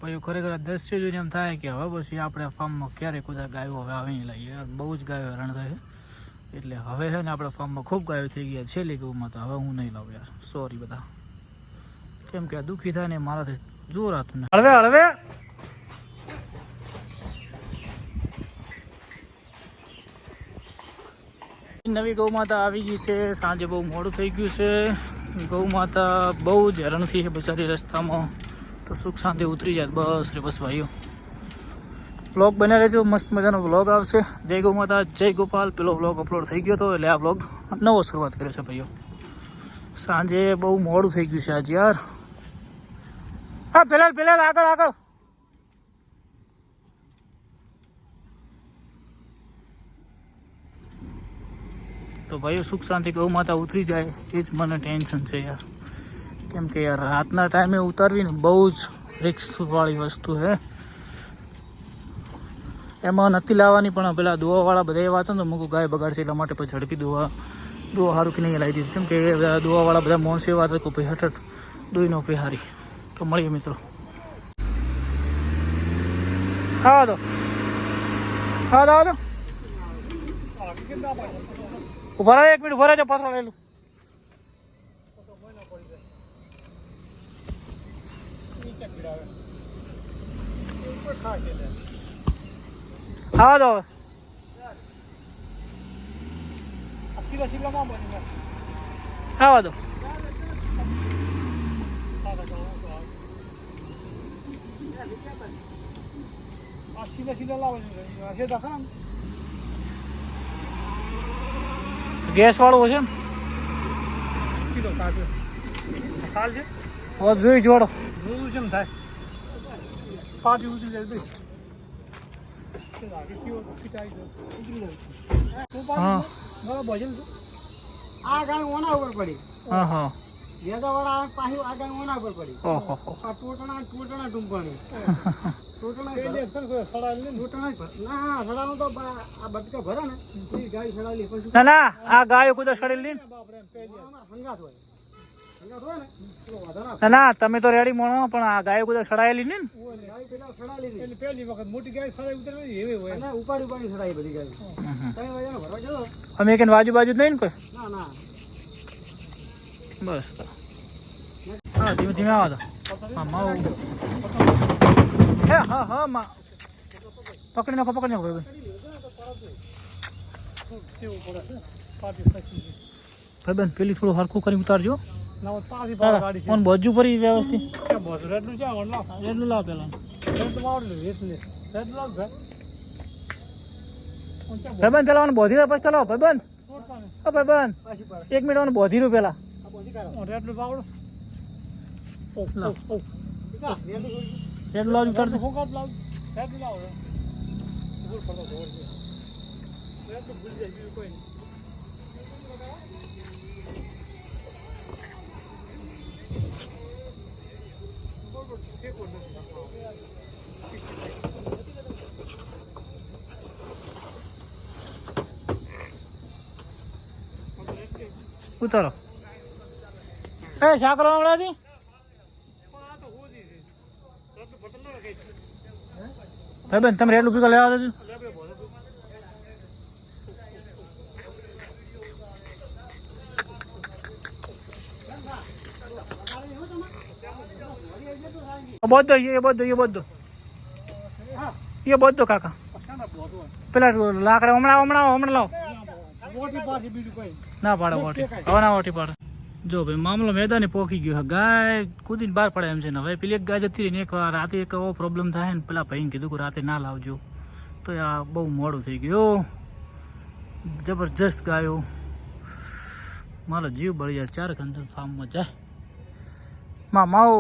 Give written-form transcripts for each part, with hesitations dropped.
પછી ખરેખર દ્રશ્ય જોઈને એમ થાય કે હવે પછી આપણે ફાર્મમાં ક્યારે કુદા ગાયો હવે આવી લઈએ, બહુ જ ગાયો હેરાન થાય છે. એટલે હવે છે ને આપણે ફાર્મમાં ખૂબ ગાયો થઈ ગયા છેલ્લી ગૌમાં, તો હવે હું નહીં લાવું યાર, સોરી બધા, કેમ કે આ દુઃખી થાય ને મારાથી જોર હતું ને. હળવે હળવે નવી ગૌ માતા આવી ગઈ છે. સાંજે બહુ મોડું થઈ ગયું છે. ગૌ માતા બહુ જ હેરાન થઈ છે બચારી રસ્તામાં, તો સુખ શાંતિ ઉતરી જાય બસ રે બસ ભાઈઓ. વ્લોગ બને રહેજો, મસ્ત મજાનો વ્લોગ આવશે. જય ગૌ માતા, જય ગોપાલ. પેલો વ્લોગ અપલોડ થઈ ગયો હતો એટલે આ વ્લોગ નવો શરૂઆત કર્યો છે ભાઈઓ. સાંજે બહુ મોડું થઈ ગયું છે આજે યાર. હા પેલા આગળ આગળ. તો ભાઈઓ સુખ શાંતિ ગૌ માતા ઉતરી જાય એ જ મને ટેન્શન છે યાર, કેમ કે યાર રાતના ટાઈમે ઉતારવી ને બહુ જ રિસ્કવાળી વસ્તુ છે. એમાં નથી લાવવાની, પણ પેલા દોવાવાળા બધા એવા હતા ને, મૂકું ગાય બગાડશે એટલા માટે પછી ઝડપી દોવા સારું કે નહીં લાવી દીધી. કેમ કે દોવાવાળા બધા મોણસ એવા હતા કે ભાઈ હઠ દોઈ નો હારી. તો મળીએ મિત્રો. ખાવા દો ઉભા રહો, 1 મિનિટ ઉભા રહેજો, પાછળ લેલું. ખાવા દો હવે. ખાવા દો. ગેસ વાળું છે જોઈ જોડો કેમ થાય પાછી ઉતરી જાય. આ ગાય ઓના ઉપર પડી. હા હા વાળા પાછી આ ગાય ઓના ઉપર પડી. ટોટણા ટૂંપણી ના આ ગાયો કુદા સડેલી ના તમે તો રેડી મોણો, પણ આ ગાયો કુદા સડાયેલી ને પહેલી વખત મોટી ગાય ઉપાડી સડાઈ બધી ગાય. અમે કે બાજુ બાજુ નહીં ને કોઈ. ના બસ હા ધીમે ધીમે આવો તો. હા હા માં પકડી નાખો ભાઈ. ભાઈબંધ પેલી થોડું હરખું કરી ઉતારજો. ફોન બાજુ પરી વ્યવસ્થિત એટલું લાવ પેલા. ભાઈબંધ પેલા મને બોધી પછી ચલાવો ભાઈબંધ. ભાઈબંધ 1 મિનિટ મને બોધી રહ્યું પેલા. એટલું લાવ ઉતારજો. ઉતારો શા કરવા હમણાંથી ભાઈબંધ તમે એટલું પીકા લેવા દો. બધો કાકા પેલા લાકડા હમણાં લાવો ના પાડે ઓટી હવે ના ઓટી પાડે. જો ભાઈ મામલો મેદાને પોકી ગયો. ગાય કૂદીને બહાર પડે એમ છે ને. હવે પેલી એક ગાય જતી રહી ને એક રાતે એક એવો પ્રોબ્લેમ થાય ને, પેલા ભાઈને કીધું કે રાતે ના લાવજો, તો આ બહુ મોડું થઈ ગયું. જબરજસ્ત ગાયો, મારો જીવ બળી જાય. 4 ઘંટા ફાર્મમાં જાય માવ.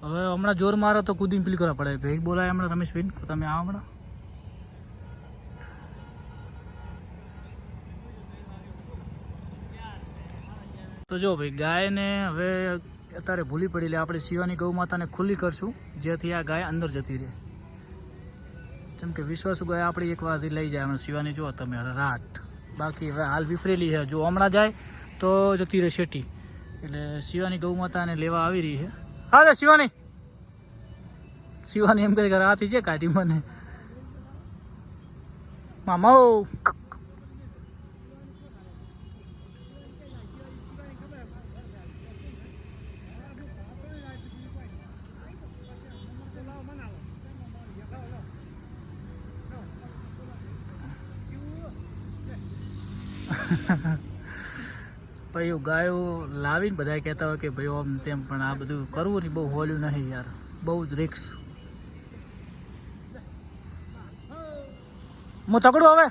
હવે હમણાં જોર મારો તો કૂદીને પેલી કરવા પડે. ભાઈ બોલાય હમણાં રમેશભાઈ, તમે આવો હમણાં. તો જો ભાઈ ગાયને હવે અત્યારે ભૂલી પડી, એટલે આપણે શિવાની ગૌ માતાને ખુલ્લી કરશું, જેથી આ ગાય અંદર જતી રહે. જેમ કે વિશ્વાસુ ગાય આપણી એક વારથી લઈ જાય શિવાની. જો તમે રાત બાકી હવે હાલ વિફરેલી છે. જો હમણાં જાય તો જતી રહે શેટી, એટલે શિવાની ગૌ માતાને લેવા આવી રહી છે. હા તો શિવાની એમ કરી રાતી છે કાઢી મને મામા ભાઈ ગાયો લાવીને બધા કહેતા હોય કે ભાઈ આમ તેમ, પણ આ બધું કરવું નહીં બહુ હોલ્યું નહીં યાર, બહુ જ રિક્સ. હું તકડું હવે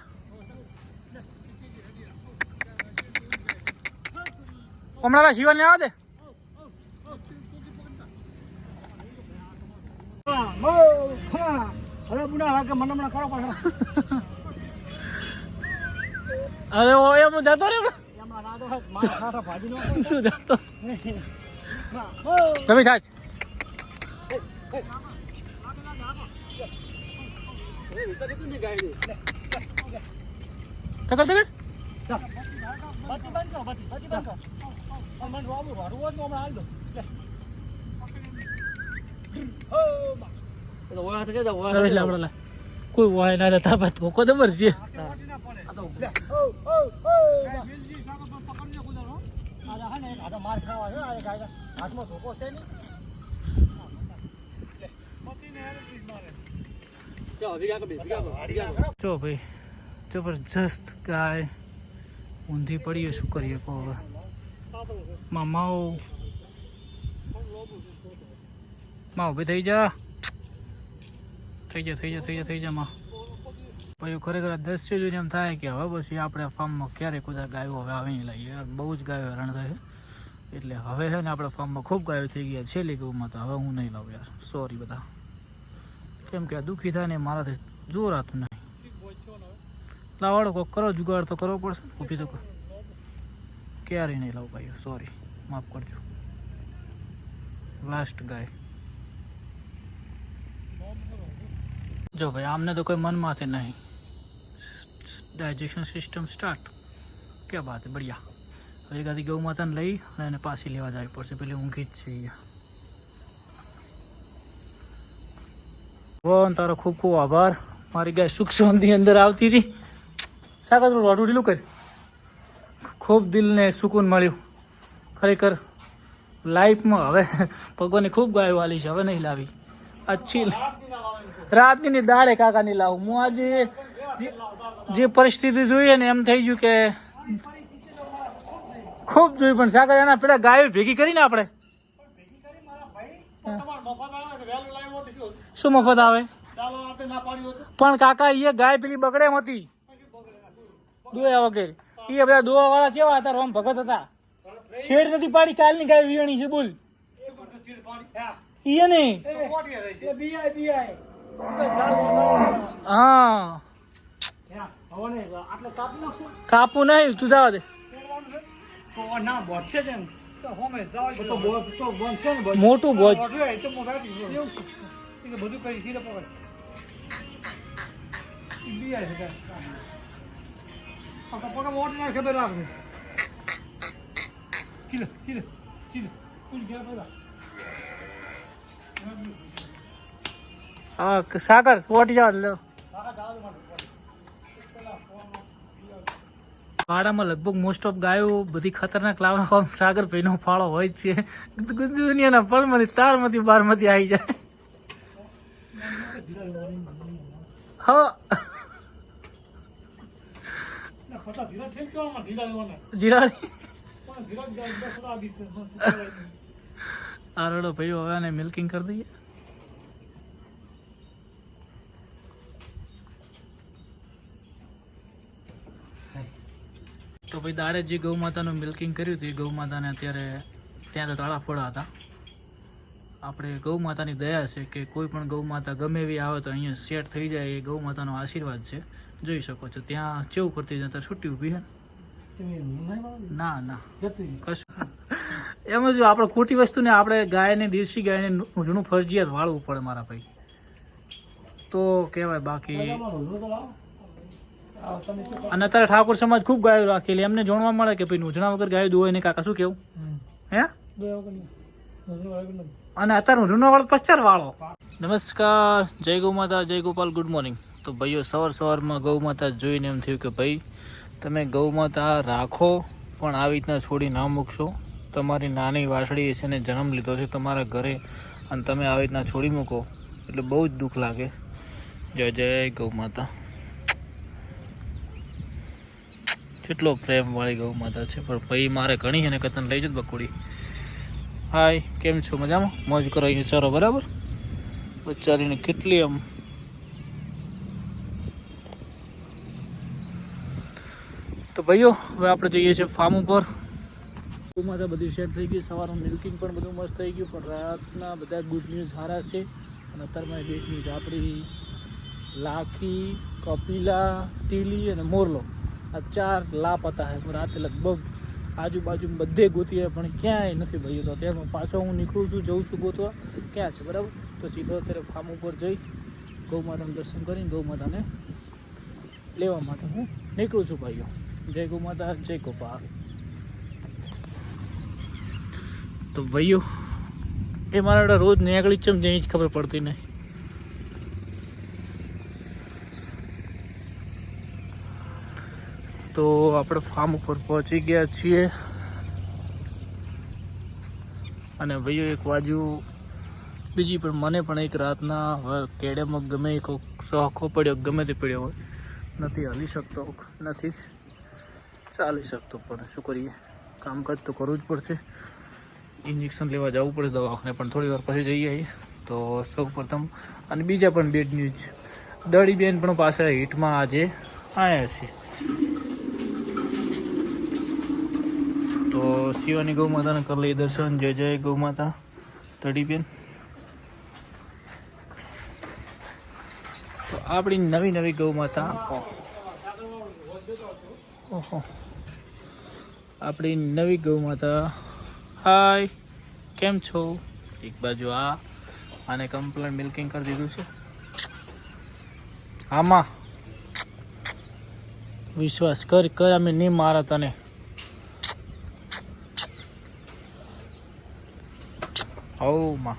હમણાં શિવાની આવે દે. અરે ઓ એમ જતો રે તું જતો તમે સાચ તકડ તકડ કોઈ વાય ના થતા બાદ કોકો ખબર છે. જો ભાઈ જબરજસ્ત ગાય ઊંધી પડીએ, શું કરીએ કહો હવે. મામાઓ ઉભી થઈ જા માં. પછી ખરેખર દ્રશ્ય જોઈને એમ થાય કે હવે પછી આપણે ફાર્મમાં ક્યારે કુદા ગાયો હવે આવી લઈએ. બહુ જ ગાયો હેરાન થાય એટલે હવે છે ને આપણે ફાર્મમાં ખૂબ ગાયો થઈ ગયા. છેલ્લી ગૌમાં તો હવે હું નહીં લાવું યાર, સોરી બધા, કેમ કે આ દુઃખી થાય ને મારાથી જોર આતું નહીં. લાવાડો કોક કરો, જુગાડ તો કરવો પડશે. ઊભી તો ક્યારેય નહીં લાવું ભાઈઓ, સોરી, માફ કરજો. લાસ્ટ ગાય જો ભાઈ, આમને તો કોઈ મનમાંથી નહીં. ડાયજેશન સિસ્ટમ સ્ટાર્ટ, ક્યાં બાત હે, બઢિયા. હવે એકાદી ગૌ માતાને લઈ અને એને પાછી લેવા જવી પડશે, પેલી ઊંઘી જ છે અહીંયા. ભગવાન તારો ખૂબ ખૂબ આભાર, મારી ગાય સુખ શાંતિ અંદર આવતી હતી. સાકર રોડું ઢીલું કરી, ખૂબ દિલને સુકૂન મળ્યું ખરેખર લાઈફમાં. હવે ભગવાનની ખૂબ ગાયો વાલી છે, હવે નહીં લાવી. અચ્છી રાતની દાડે કાકા નહીં લાવું. હું આજે જે પરિસ્થિતિ જોઈએ ને એમ થઈ ગયું કે ખૂબ જોયું, પણ સાગર એના પેલા ગાયો ભેગી કરીને આપણે શું મફત આવે. પણ કાકા એ ગાય પેલી બગડે એમ હતી દોયા વગેરે. એ બધા દોવા વાળા કેવા હતા, રામ ભગત હતા. શેડ નથી પાડી, કાલની ગાય વીણી છે બોલ. એ નહીં હા કાપું નહીં, તું જવા દે. મોટું બોજ હા સાગર ઓટી જવા લો. વાડામાં લગભગ મોસ્ટ ઓફ ગાયો બધી ખતરનાક લાવવા સાગર ભાઈનો ફાળો હોય જ છે. દુનિયાના પળમાંથી તારમાંથી બારમાંથી આવી જાય. હા આરડો ભાઈઓ હવે આને મિલ્કિંગ કરી દઈએ. તો ભાઈ દાડે જે ગૌ માતાનું મિલ્કિંગ કર્યું હતું એ ગૌ માતાને અત્યારે ત્યાં તો તાળા ફોડા હતા. આપણે ગૌ માતાની દયા છે કે કોઈ પણ ગૌ માતા ગમે એવી આવે તો અહીંયા સેટ થઈ જાય, એ ગૌ માતાનો આશીર્વાદ છે. જોઈ શકો છો ત્યાં કેવું કરતી અત્યારે છૂટી ઊભી છે. ના ના કશું એમ જ આપણે ખોટી વસ્તુને આપણે ગાયને દેશી ગાયને ઊંઝણું ફરજિયાત વાળવું પડે મારા ભાઈ, તો કહેવાય. બાકી અને અત્યારે ઠાકોર સમાજ ખૂબ ગાયો રાખેલી, એમને જાણવા મળે કે ભાઈ ઊંઝણા વગર ગાયો દોવાય ને કાકા શું કેવું હે બે વખત અને અત્યારે રૂનો વાળો પશ્ચાર વાળો. નમસ્કાર, જય ગૌ માતા, જય ગોપાલ, ગુડ મોર્નિંગ. તો ભાઈઓ સવારમાં ગૌ માતા જોઈને એમ થયું કે ભાઈ તમે ગૌ માતા રાખો પણ આવી રીતના છોડી ના મૂકશો. તમારી નાની વાછડી છે ને જન્મ લીધો છે તમારા ઘરે અને તમે આવી રીતના છોડી મૂકો એટલે બહુ જ દુઃખ લાગે. જય જય ગૌ માતા. કેટલો પ્રેમવાળી ગૌ માતા છે. પણ ભાઈ મારે ઘણી એને કતન લઈ જત બકુડી. હાય, કેમ છો? મજામાં? મોજ કરો અહીંયા ચારો બરાબર. બચારીને કેટલી આમ તો ભાઈઓ હવે આપણે જઈએ છીએ ફાર્મ ઉપર. ગૌ માતા બધી સેટ થઈ ગઈ. સવારનું મિલ્કિંગ પણ બધું મસ્ત થઈ ગયું. પણ રાતના બધા ગુડ ન્યૂઝ સારા છે. અને અત્યારમાં બેટ ન્યૂઝ આપણી લાખી, કપિલા, ટીલી અને મોરલો આ 4 લાપતા હે. રાતે લગભગ આજુબાજુ બધે ગોતીએ પણ ક્યાંય નથી ભાઈ. તો અત્યારમાં પાછો હું નીકળું છું, જઉં છું ગોતવા ક્યાં છે બરાબર. તો સીધો અત્યારે ફાર્મ ઉપર જઈ ગૌ માતાનું દર્શન કરીને ગૌ માતાને લેવા માટે હું નીકળું છું ભાઈઓ. જય ગૌ માતા, જય ગોપાલ. તો ભાઈઓ એ મારા રોજ નીકળી ચમ જઈ જ ખબર પડતી નહીં. તો આપણે ફાર્મ ઉપર પહોંચી ગયા છીએ. અને ભાઈઓ એક બાજુ બીજી પણ મને પણ એક રાતના હવે કેડેમાં ગમે એક શોખો પડ્યો, ગમે તે પડ્યો હોય, નથી હલી શકતો, નથી ચાલી શકતો. પણ શું કરીએ, કામકાજ તો કરવું જ પડશે. ઇન્જેક્શન લેવા જવું પડે દવાખાને, પણ થોડી વાર પછી જઈએ. તો સૌ પ્રથમ અને બીજા પણ બેડ ન્યૂઝ, દડી બેન પણ પાછા હિટમાં આજે આવ્યા છે. તો શિવાની ગૌ માતાને કરી લઈએ દર્શન. જય જય ગૌ માતા, દડી બેન. તો આપણી નવી નવી ગૌ માતા, ઓહો, આપણી નવી ગૌ માતા. હાય, કેમ છો? એક બાજુ આને કમ્પ્લેટ મિલ્કિંગ કરી દીધું છે. આમાં વિશ્વાસ કર અમે નહીં મારા તને. હો માં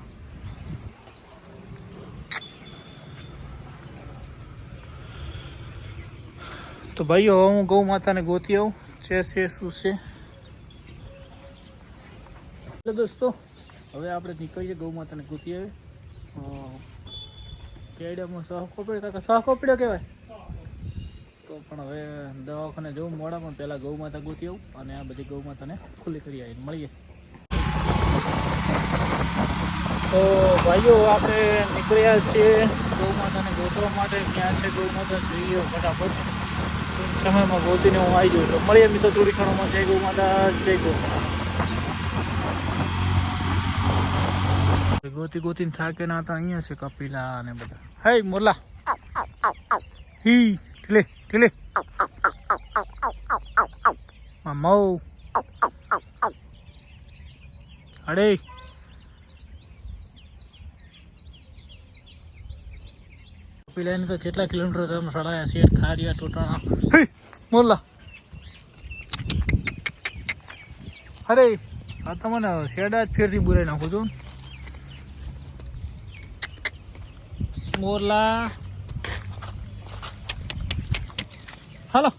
તો ભાઈઓ હું ગૌ માતાને ગોતી આવું છે શું છે. દોસ્તો હવે આપણે નીકળીએ ગૌ માતાને ગોતી આવે. કેડિયામાં સાહકો પડ્યો, કાકા સાહકો પડ્યો કહેવાય. તો પણ હવે દવાખાને જવું મોડા, પણ પહેલાં ગૌ માતા ગોતી આવું અને આ બધી ગૌ માતાને ખુલ્લી કરી આવીને મળીએ. તો ભાઈઓ આપણે નીકળ્યા છીએ ગૌ માતાને ગોતવા માટે. ક્યાં છે ગૌ માતા જોઈએ ફટાફટ. સમયમાં ગોતીને હું આવી જાઉં છું. મળીએ મિત્રો થોડી ક્ષણોમાં. જય ગૌ માતા, જય ગૌ. ગોતીને થાકે ના તો અહીંયા છે કપિલા અને બધા. હે મોરલા, હી ઠીલે ઠીલે મઉ અડે. કપિલા એને તો કેટલા કિલોમીટર તમે સડાયા છે? ખારિયા ટોટાણા. હે મોરલા, અરે આ તો મને શેડા જ ફેરથી બોલાવી નાખું છું. મોરલા હાલો,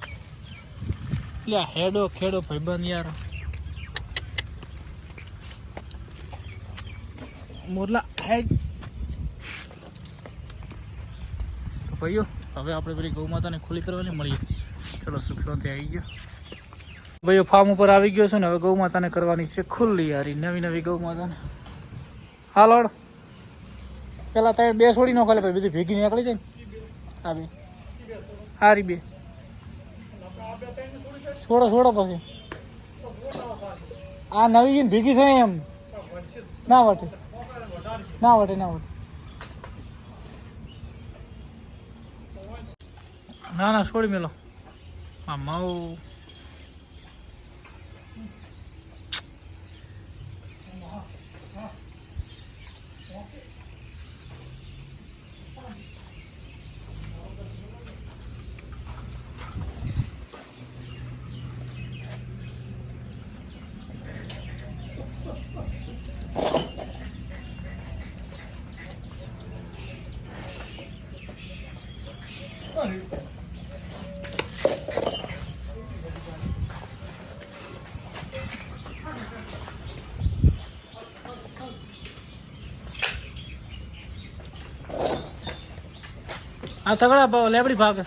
એટલે હેડો ખેડો ભાઈબંધ યાર. મોરલા હેડ. તો ભાઈઓ હવે આપણે પેલી ગૌ માતાને ખુલ્લી કરવાની મળીએ. ચલો સુખ શાંતિ આવી ગયો ભાઈઓ. ફાર્મ ઉપર આવી ગયો છે ને હવે ગૌ માતાને કરવાની છે ખુલ્લી યારી. નવી ગૌ માતાને હાલો. પેલા તારે 2 છોડી નો ખાલે ભાઈ, બધી ભેગી નીકળી જાય ને. હા બે હારી બે છોડો પછી આ નવી ભેગી છે એમ ના વટે. ના છોડી મેલો. આ માઉ આ તગડા લેબડી ભાગ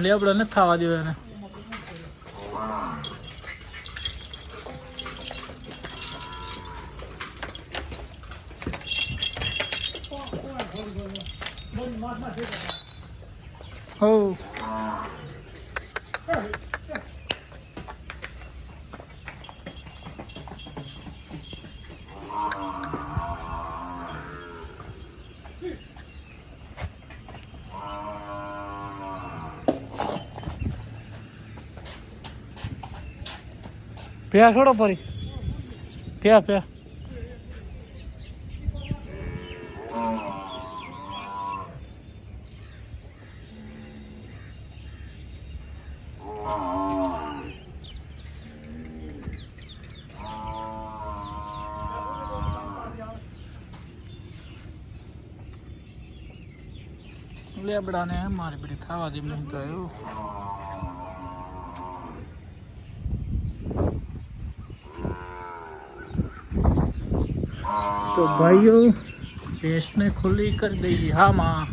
લેબડો નથી થવા દેવો એને. હો પ્યા છોડો પરી પ્યા લેબડાને મારી બધી ખાવા જેમ નહીં ગયું. તો ભાઈઓ ભેંસને ખુલ્લી કરી દઈએ. હા માં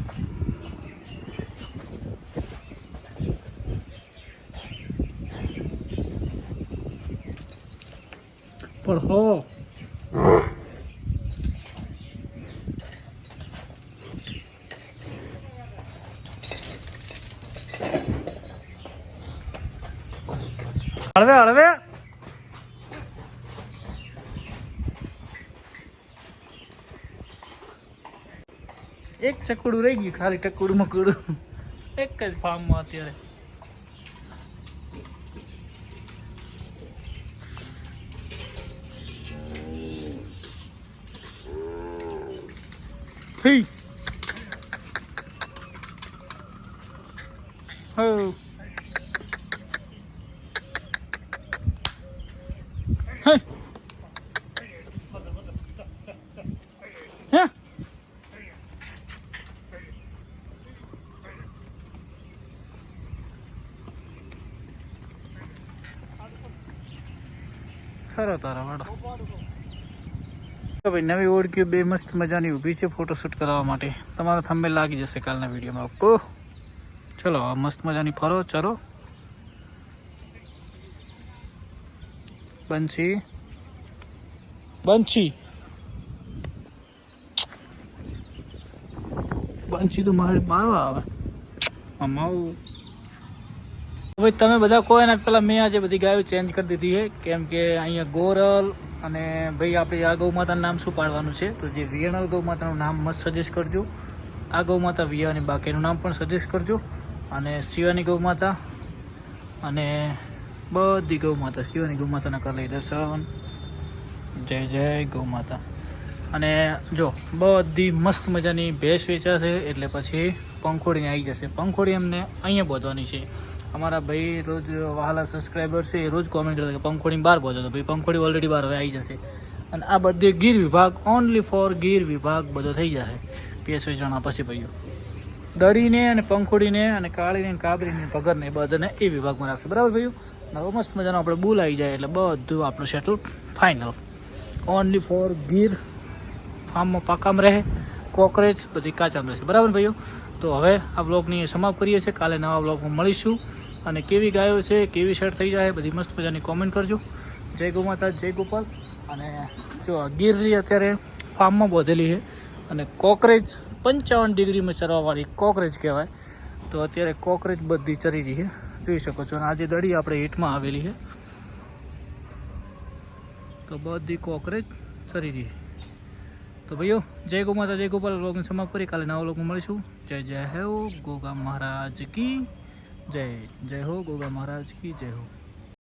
પણ હો હળવે હળવે એક ચકડું રહી ગયું, ખાલી ટકડું મકડું એક જ ફાર્મમાં અત્યારે. હી હો હે હે સરો તારા વાડો. ભાઈ નવી ઓળખી બે મસ્ત મજાની ઊભી છે ફોટોશૂટ કરવા માટે. તમારો થંબનેલ લાગી જશે કાલના વિડીયોમાં. ઓકો ચલો મસ્ત મજાની ફરો ચરો. બંછી બંછી બંછી તો મારે મારવા આવે અમાવું. ભાઈ તમે બધા કોઈ એના પહેલાં મેં આજે બધી ગાયો ચેન્જ કરી દીધી છે, કેમ કે અહીંયા ગોરલ અને ભાઈ આપણે આ ગૌ માતાનું નામ શું પાડવાનું છે. તો જે વિયણલ ગૌ માતાનું નામ મસ્ત સજેસ્ટ કરજો. આ ગૌ માતા વિયાની બાકીનું નામ પણ સજેસ્ટ કરજો. અને શિવાની ગૌ માતા અને બધી ગૌ માતા શિવાની ગૌ માતાના કરી દર્શન. જય જય ગૌ માતા. અને જો બધી મસ્ત મજાની ભેંસ વેચાશે એટલે પછી પંખોડીને આવી જશે. પંખોડી એમને અહીંયા બોધવાની છે. અમારા ભાઈ રોજ વહાલા સબસ્ક્રાઈબર છે એ રોજ કોમેન્ટ કરતા કે પંખોડીને બહાર પહોંચો. તો ભાઈ પંખોડી ઓલરેડી બહાર હવે આવી જશે. અને આ બધે ગીર વિભાગ ઓનલી ફોર ગીર વિભાગ બધો થઈ જશે ભેંસ વેચાણા પછી. ભાઈઓ દડીને અને પંખોડીને અને કાળીને કાબરીને ભગરને બધાને એ વિભાગમાં રાખશું. બરાબર ભાઈઓ. હવે મસ્ત મજાનો આપણે બુલ આવી જાય એટલે બધું આપણું settle final. Only for Gir ફાર્મમાં પાકામાં રહે, કોકરેજ બધી કાચામાં રહેશે. બરાબર ભાઈઓ. તો હવે આ વ્લોગની સમાપ્ત કરીએ છીએ. કાલે નવા વ્લોગમાં મળીશું. અને કેવી ગાયો છે કેવી શર્ટ થઈ જાય બધી મસ્ત મજાની કોમેન્ટ કરજો. જય ગૌ માતા જય ગોપાલ. અને જો ગીરની અત્યારે ફાર્મમાં બોધેલી છે અને કોકરેજ 55 ડિગ્રીમાં ચરવાવાળી કોકરેજ કહેવાય. તો અત્યારે કોકરેજ બધી ચરી રહી છે જોઈ શકો છો. અને આજે દડી આપણે હીટમાં આવેલી છે તો બધી કોકરેજ ચરી રહી છે. તો ભાઈઓ જય ગૌ માતા જય ગોપાલ. વ્લોગને સમાપ્ત કરી કાલે નવા વ્લોગમાં મળીશું. જય જય હો ગોગા મહારાજ કી જય. જય હો ગોગા મહારાજ કી જય હો.